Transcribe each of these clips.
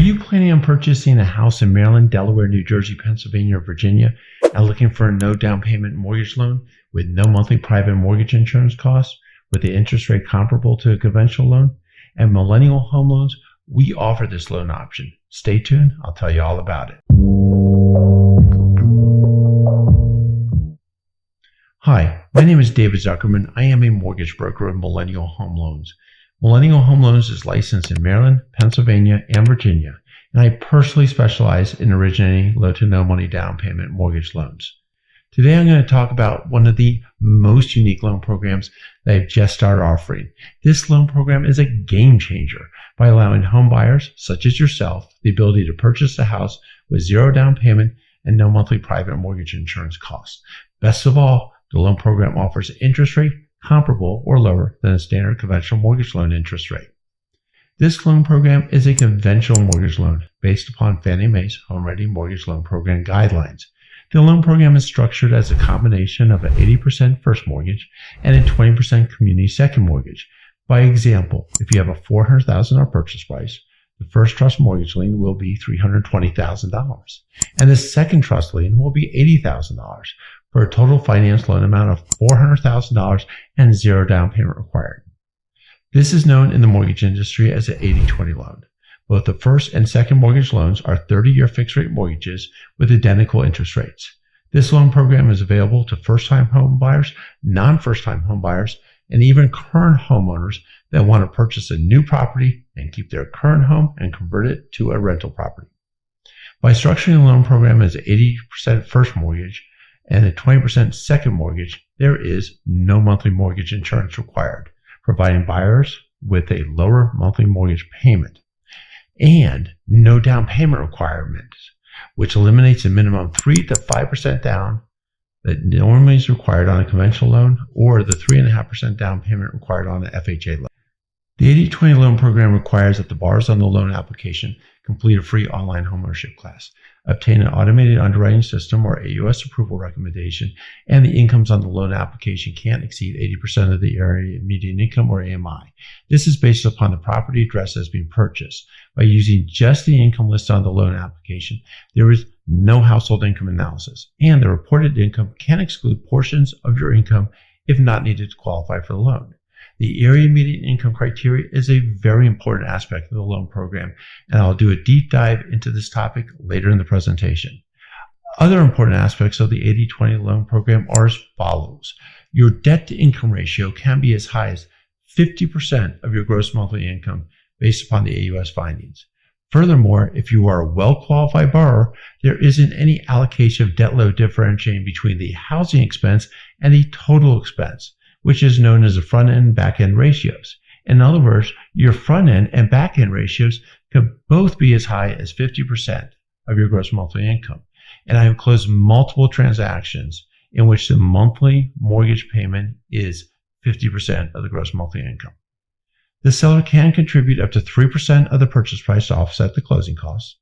you planning on purchasing a house in Maryland, Delaware, New Jersey, Pennsylvania, or Virginia and looking for a no down payment mortgage loan with no monthly private mortgage insurance costs with the interest rate comparable to a conventional loan? At Millennial Home Loans, we offer this loan option. Stay tuned. I'll tell you all about it. Hi, my name is David Zuckerman. I am a mortgage broker at Millennial Home Loans. Millennial Home Loans is licensed in Maryland, Pennsylvania, and Virginia, and I personally specialize in originating low to no money down payment mortgage loans. Today I'm going to talk about one of the most unique loan programs that I've just started offering. This loan program is a game changer by allowing home buyers, such as yourself, the ability to purchase a house with zero down payment and no monthly private mortgage insurance costs. Best of all, the loan program offers an interest rate comparable or lower than a standard conventional mortgage loan interest rate. This loan program is a conventional mortgage loan based upon Fannie Mae's Home Ready Mortgage Loan Program guidelines. The loan program is structured as a combination of an 80% first mortgage and a 20% community second mortgage. By example, if you have a $400,000 purchase price, the first trust mortgage lien will be $320,000, and the second trust lien will be $80,000 for a total finance loan amount of $400,000 and zero down payment required. This is known in the mortgage industry as an 80-20 loan. Both the first and second mortgage loans are 30-year fixed-rate mortgages with identical interest rates. This loan program is available to first-time home buyers, non-first-time home buyers, and even current homeowners that want to purchase a new property and keep their current home and convert it to a rental property. By structuring the loan program as an 80% first mortgage and a 20% second mortgage, there is no monthly mortgage insurance required, providing buyers with a lower monthly mortgage payment, and no down payment requirements, which eliminates a minimum 3 to 5% down that normally is required on a conventional loan or the 3.5% down payment required on an FHA loan. The 80-20 loan program requires that the borrowers on the loan application complete a free online homeownership class, obtain an automated underwriting system or AUS approval recommendation, and the incomes on the loan application can't exceed 80% of the area median income or AMI. This is based upon the property address that has been purchased. By using just the income listed on the loan application, there is no household income analysis, and the reported income can exclude portions of your income if not needed to qualify for the loan. The area median income criteria is a very important aspect of the loan program, and I'll do a deep dive into this topic later in the presentation. Other important aspects of the 80-20 loan program are as follows. Your debt-to-income ratio can be as high as 50% of your gross monthly income based upon the AUS findings. Furthermore, if you are a well-qualified borrower, there isn't any allocation of debt load differentiating between the housing expense and the total expense, which is known as the front-end and back-end ratios. In other words, your front-end and back-end ratios could both be as high as 50% of your gross monthly income. And I have closed multiple transactions in which the monthly mortgage payment is 50% of the gross monthly income. The seller can contribute up to 3% of the purchase price to offset the closing costs.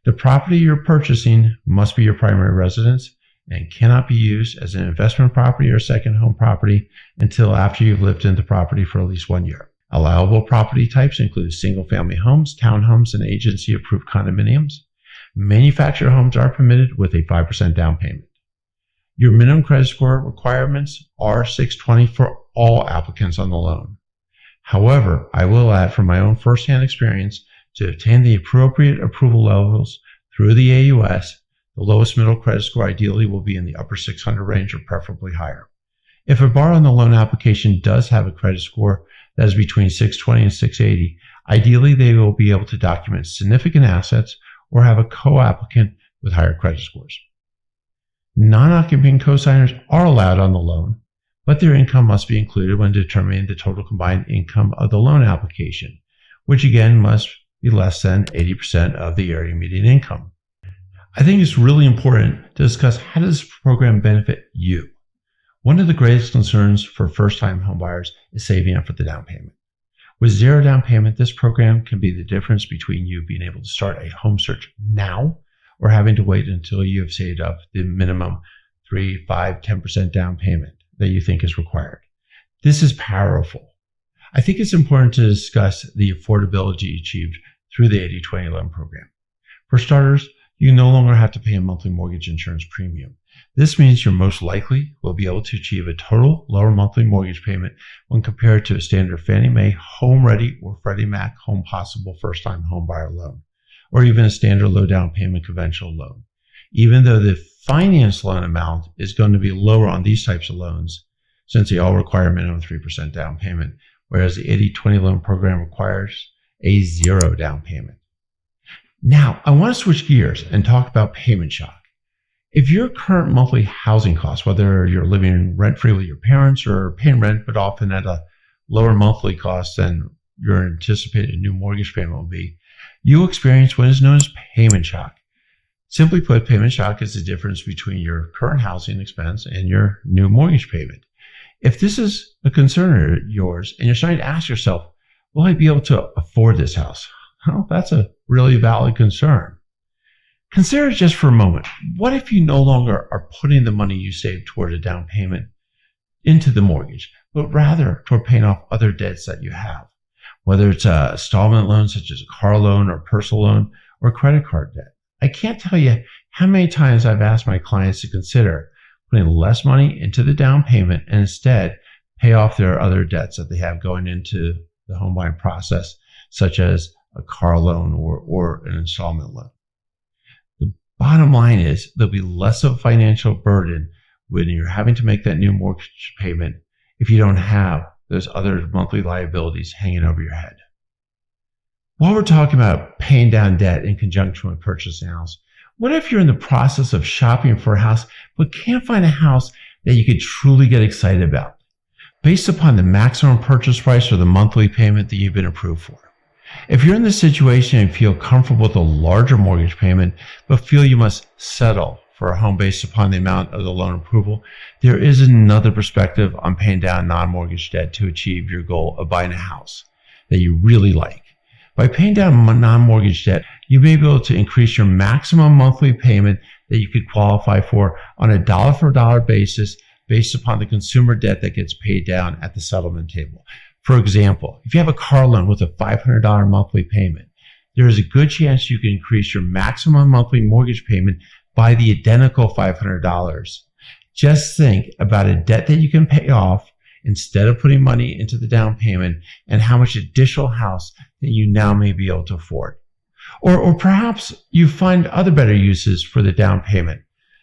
The property you're purchasing must be your primary residence and cannot be used as an investment property or second home property until after you've lived in the property for at least 1 year. Allowable property types include single-family homes, townhomes, and agency-approved condominiums. Manufactured homes are permitted with a 5% down payment. Your minimum credit score requirements are 620 for all applicants on the loan. However, I will add from my own firsthand experience, to obtain the appropriate approval levels through the AUS, the lowest middle credit score ideally will be in the upper 600 range or preferably higher. If a borrower on the loan application does have a credit score that is between 620 and 680, ideally they will be able to document significant assets or have a co-applicant with higher credit scores. Non-occupant cosigners are allowed on the loan, but their income must be included when determining the total combined income of the loan application, which again must be less than 80% of the area median income. I think it's really important to discuss how does this program benefit you. One of the greatest concerns for first-time homebuyers is saving up for the down payment. With zero down payment, this program can be the difference between you being able to start a home search now or having to wait until you have saved up the minimum 3, 5, 10% down payment that you think is required. This is powerful. I think it's important to discuss the affordability achieved through the 80/20 loan program. For starters, you no longer have to pay a monthly mortgage insurance premium. This means you're most likely will be able to achieve a total lower monthly mortgage payment when compared to a standard Fannie Mae Home Ready or Freddie Mac Home Possible first-time homebuyer loan, or even a standard low down payment conventional loan. Even though the finance loan amount is going to be lower on these types of loans, since they all require a minimum 3% down payment, whereas the 80/20 loan program requires a 0 down payment. Now, I want to switch gears and talk about payment shock. If your current monthly housing costs, whether you're living rent-free with your parents or paying rent, but often at a lower monthly cost than your anticipated new mortgage payment will be, you'll experience what is known as payment shock. Simply put, payment shock is the difference between your current housing expense and your new mortgage payment. If this is a concern of yours and you're starting to ask yourself, will I be able to afford this house? Well, that's a really valid concern. Consider it just for a moment. What if you no longer are putting the money you saved toward a down payment into the mortgage, but rather toward paying off other debts that you have, whether it's a installment loan such as a car loan or personal loan or credit card debt? I can't tell you how many times I've asked my clients to consider putting less money into the down payment and instead pay off their other debts that they have going into the home buying process, such as a car loan or an installment loan. The bottom line is there'll be less of a financial burden when you're having to make that new mortgage payment if you don't have those other monthly liabilities hanging over your head. While we're talking about paying down debt in conjunction with purchasing a house, what if you're in the process of shopping for a house but can't find a house that you could truly get excited about, based upon the maximum purchase price or the monthly payment that you've been approved for? If you're in this situation and feel comfortable with a larger mortgage payment, but feel you must settle for a home based upon the amount of the loan approval, there is another perspective on paying down non-mortgage debt to achieve your goal of buying a house that you really like. By paying down non-mortgage debt, you may be able to increase your maximum monthly payment that you could qualify for on a dollar-for-dollar basis based upon the consumer debt that gets paid down at the settlement table. For example, if you have a car loan with a $500 monthly payment, there is a good chance you can increase your maximum monthly mortgage payment by the identical $500. Just think about a debt that you can pay off instead of putting money into the down payment and how much additional house that you now may be able to afford. Or perhaps you find other better uses for the down payment,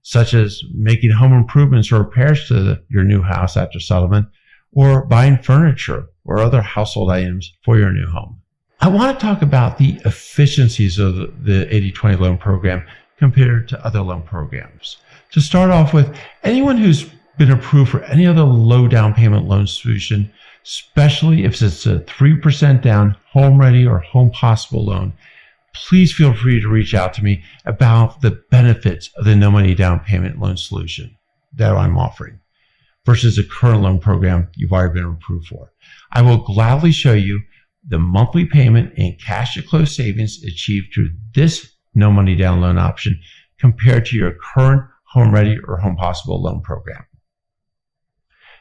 such as making home improvements or repairs to your new house after settlement, or buying furniture or other household items for your new home. I want to talk about the efficiencies of the 80/20 loan program compared to other loan programs. To start off with, anyone who's been approved for any other low down payment loan solution, especially if it's a 3% down Home Ready or Home Possible loan, please feel free to reach out to me about the benefits of the no money down payment loan solution that I'm offering versus the current loan program you've already been approved for. I will gladly show you the monthly payment and cash to close savings achieved through this no money down loan option compared to your current Home Ready or Home Possible loan program.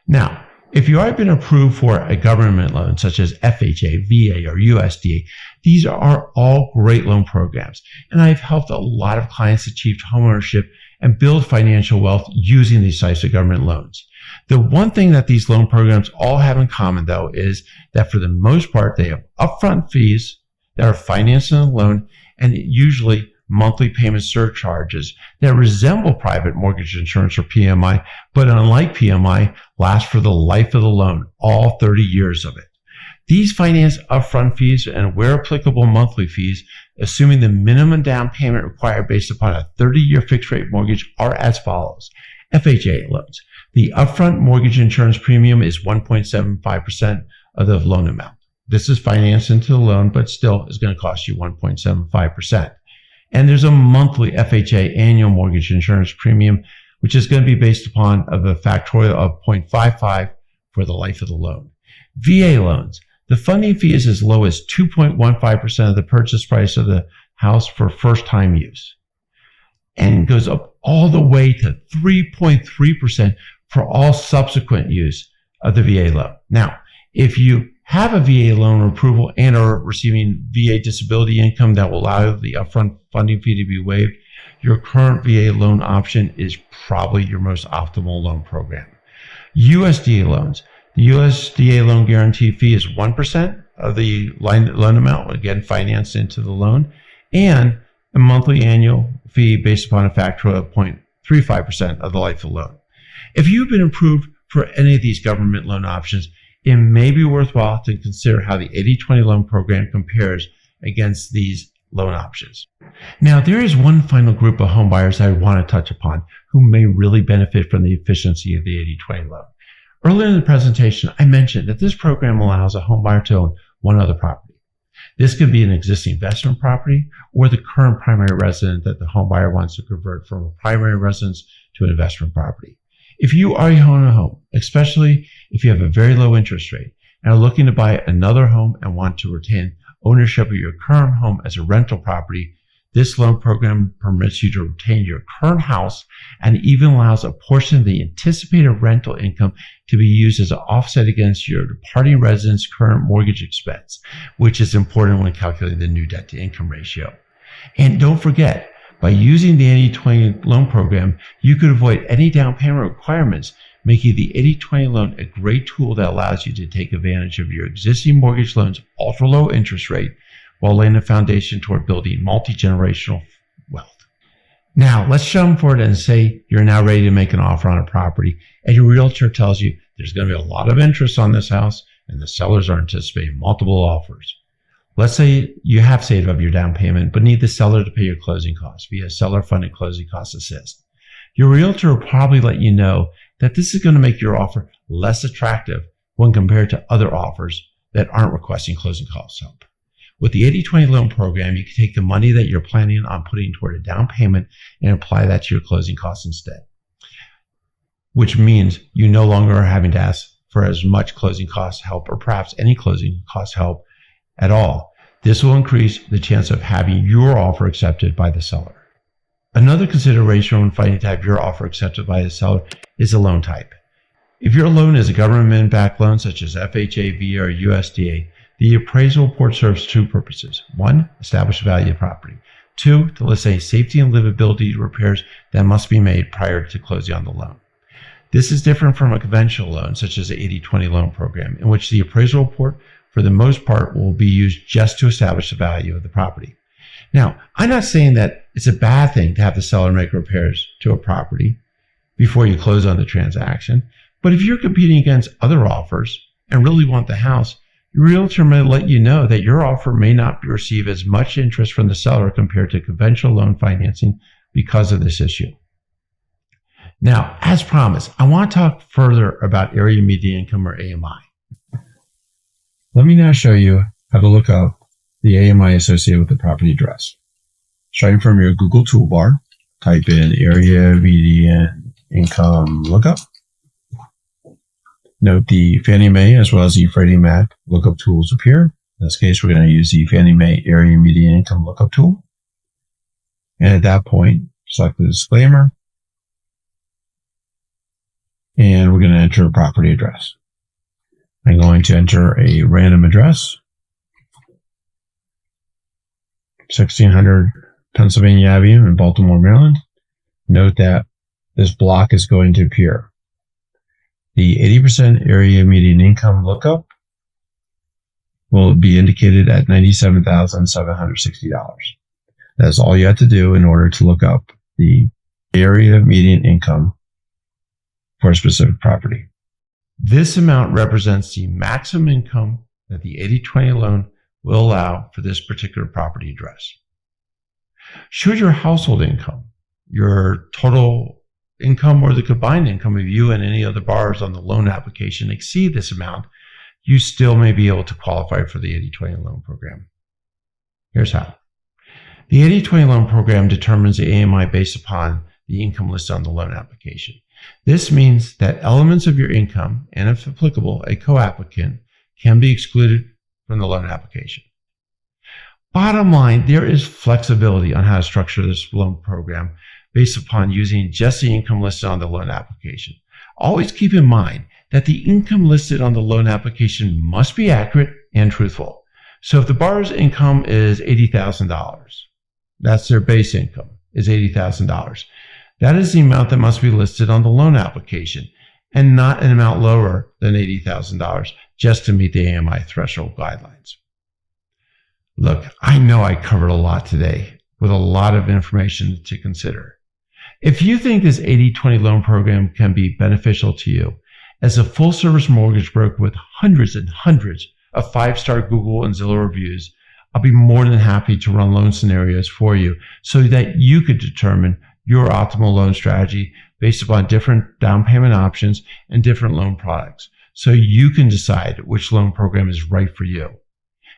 Now, if you've already been approved for a government loan such as FHA, VA, or USDA, these are all great loan programs, and I've helped a lot of clients achieve homeownership and build financial wealth using these types of government loans. The one thing that these loan programs all have in common, though, is that for the most part, they have upfront fees that are financing the loan and usually monthly payment surcharges that resemble private mortgage insurance or PMI, but unlike PMI, last for the life of the loan, all 30 years of it. These finance upfront fees and, where applicable, monthly fees, assuming the minimum down payment required based upon a 30-year fixed rate mortgage, are as follows. FHA loans. The upfront mortgage insurance premium is 1.75% of the loan amount. This is financed into the loan, but still is going to cost you 1.75%. And there's a monthly FHA annual mortgage insurance premium, which is going to be based upon a factorial of 0.55 for the life of the loan. VA loans. The funding fee is as low as 2.15% of the purchase price of the house for first-time use, and goes up all the way to 3.3% for all subsequent use of the VA loan. Now, if you have a VA loan approval and are receiving VA disability income that will allow the upfront funding fee to be waived, your current VA loan option is probably your most optimal loan program. USDA loans. The USDA loan guarantee fee is 1% of the loan amount, again, financed into the loan, and a monthly annual fee based upon a factor of 0.35% of the life of the loan. If you've been approved for any of these government loan options, it may be worthwhile to consider how the 80/20 loan program compares against these loan options. Now, there is one final group of home buyers I want to touch upon who may really benefit from the efficiency of the 80/20 loan. Earlier in the presentation, I mentioned that this program allows a home buyer to own one other property. This could be an existing investment property or the current primary residence that the home buyer wants to convert from a primary residence to an investment property. If you already own a home, especially if you have a very low interest rate and are looking to buy another home and want to retain ownership of your current home as a rental property, this loan program permits you to retain your current house and even allows a portion of the anticipated rental income to be used as an offset against your departing resident's current mortgage expense, which is important when calculating the new debt to income ratio. And don't forget, by using the 80/20 loan program, you could avoid any down payment requirements, making the 80/20 loan a great tool that allows you to take advantage of your existing mortgage loan's ultra low interest rate while laying a foundation toward building multi-generational wealth. Now, let's jump forward and say you're now ready to make an offer on a property, and your realtor tells you there's going to be a lot of interest on this house, and the sellers are anticipating multiple offers. Let's say you have saved up your down payment, but need the seller to pay your closing costs via seller-funded closing cost assist. Your realtor will probably let you know that this is going to make your offer less attractive when compared to other offers that aren't requesting closing cost help. With the 80/20 loan program, you can take the money that you're planning on putting toward a down payment and apply that to your closing costs instead, which means you no longer are having to ask for as much closing cost help or perhaps any closing cost help at all. This will increase the chance of having your offer accepted by the seller. Another consideration when fighting to have your offer accepted by the seller is the loan type. If your loan is a government-backed loan such as FHA, VA, or USDA, the appraisal report serves two purposes. One, establish the value of the property. Two, to list any safety and livability repairs that must be made prior to closing on the loan. This is different from a conventional loan, such as the 80/20 loan program, in which the appraisal report, for the most part, will be used just to establish the value of the property. Now, I'm not saying that it's a bad thing to have the seller make repairs to a property before you close on the transaction, but if you're competing against other offers and really want the house, your realtor may let you know that your offer may not receive as much interest from the seller compared to conventional loan financing because of this issue. Now, as promised, I want to talk further about area median income, or AMI. Let me now show you how to look up the AMI associated with the property address. Starting from your Google toolbar, type in area median income lookup. Note the Fannie Mae as well as the Freddie Mac lookup tools appear. In this case, we're going to use the Fannie Mae area median income lookup tool. And at that point, select the disclaimer. And we're going to enter a property address. I'm going to enter a random address, 1600 Pennsylvania Avenue in Baltimore, Maryland. Note that this block is going to appear. The 80% area median income lookup will be indicated at $97,760. That's all you have to do in order to look up the area median income for a specific property. This amount represents the maximum income that the 80/20 loan will allow for this particular property address. Should your household income, your total income, or the combined income of you and any other borrowers on the loan application exceed this amount, you still may be able to qualify for the 80/20 loan program. Here's how. The 80/20 loan program determines the AMI based upon the income listed on the loan application. This means that elements of your income, and if applicable, a co-applicant, can be excluded from the loan application. Bottom line, there is flexibility on how to structure this loan program based upon using just the income listed on the loan application. Always keep in mind that the income listed on the loan application must be accurate and truthful. So if the borrower's income is $80,000, that's their base income, is $80,000. That is the amount that must be listed on the loan application, and not an amount lower than $80,000 just to meet the AMI threshold guidelines. Look, I know I covered a lot today with a lot of information to consider. If you think this 80/20 loan program can be beneficial to you, as a full-service mortgage broker with hundreds and hundreds of 5-star Google and Zillow reviews, I'll be more than happy to run loan scenarios for you so that you could determine your optimal loan strategy based upon different down payment options and different loan products, so you can decide which loan program is right for you.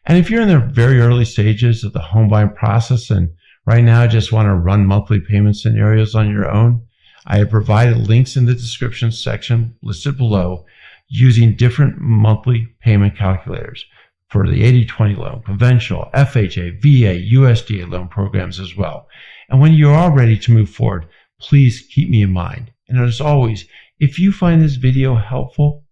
And if you're in the very early stages of the home buying process and right now just want to run monthly payment scenarios on your own, I have provided links in the description section listed below using different monthly payment calculators for the 80/20 loan, conventional, FHA, VA, USDA loan programs as well. And when you're all ready to move forward, please keep me in mind. And as always, if you find this video helpful,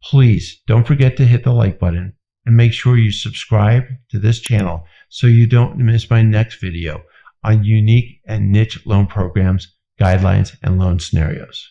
please don't forget to hit the like button and make sure you subscribe to this channel so you don't miss my next video on unique and niche loan programs, guidelines, and loan scenarios.